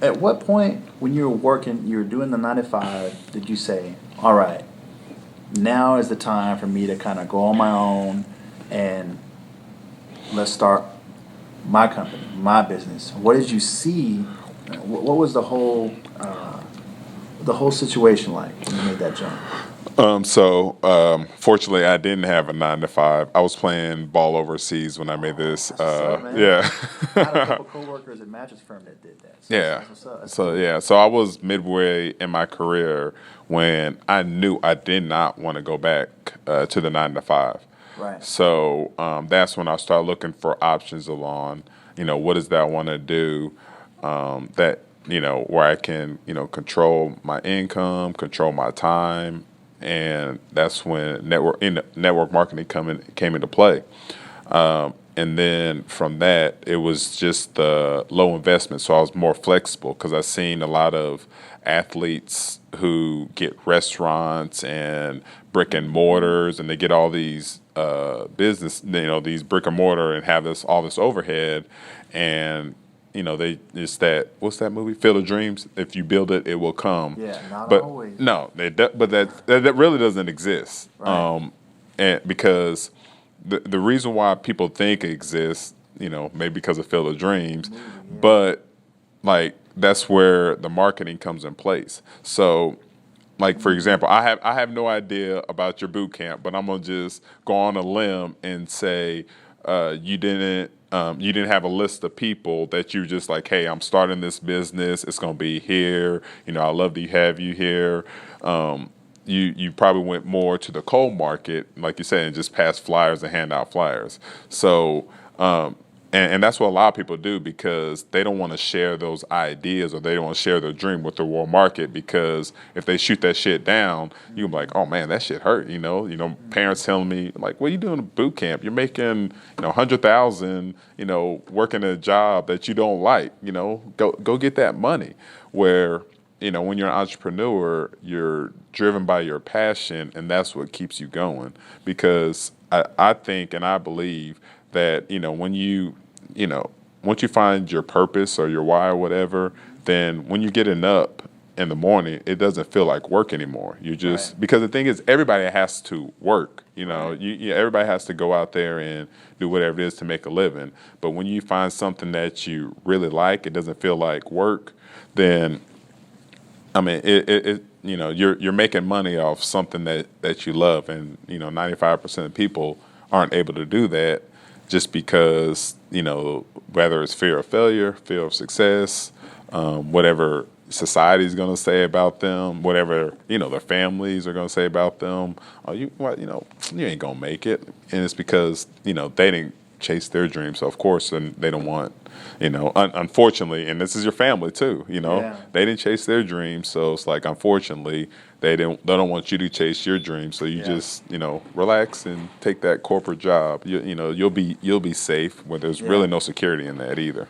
At what point, when you were working, you were doing the 9 to 5, did you say, all right, now is the time for me to kind of go on my own and let's start my company, my business? What did you see? What was the whole situation like when you made that jump? Fortunately, I didn't have a 9 to 5. I was playing ball overseas when I made this. That's what's up, man. Yeah. I had a couple coworkers at Mattress Firm that did that. So Yeah. that's what's up. That's So cool. yeah, so I was midway in my career when I knew I did not want to go back to the 9 to 5. Right. So that's when I started looking for options along, what is that I want to do, that where I can control my income, control my time, and that's when network marketing came into play. And then from that, it was just the low investment. So I was more flexible because I've seen a lot of athletes who get restaurants and brick and mortars, and they get all these business, these brick and mortar, and have all this overhead, and they it's that what's that movie? Field of Dreams. If you build it, it will come. Yeah, not But always. no, but that really doesn't exist. Right. And because the reason why people think it exists, maybe because of Field of Dreams, Movie, yeah. but like that's where the marketing comes in place. So, like for example, I have no idea about your boot camp, but I'm gonna just go on a limb and say you didn't have a list of people that you just like, hey, I'm starting this business. It's gonna be here. I love to have you here. You probably went more to the cold market, like you said, and just pass flyers and hand out flyers. So, and that's what a lot of people do because they don't want to share those ideas or they don't want to share their dream with the world market because if they shoot that shit down, you're like, oh man, that shit hurt. Parents telling me like, what are you doing at boot camp? You're making 100,000, working a job that you don't like. Go get that money. Where when you're an entrepreneur, you're driven by your passion, and that's what keeps you going. Because I think and I believe that when you know once you find your purpose or your why or whatever, then when you're getting up in the morning, it doesn't feel like work anymore. You just Right. because the thing is, everybody has to work. Right. Everybody has to go out there and do whatever it is to make a living. But when you find something that you really like, it doesn't feel like work. Then I mean, you're making money off something that you love, and 95% of people aren't able to do that just because whether it's fear of failure, fear of success, whatever society's going to say about them, whatever their families are going to say about them. Oh, you ain't gonna make it, and it's because they didn't chase their dreams. So of course, and they don't want, unfortunately, and this is your family too. Yeah. They didn't chase their dreams, so it's like unfortunately they don't want you to chase your dreams. So you Yeah. just relax and take that corporate job. You'll be safe when there's Yeah. really no security in that either.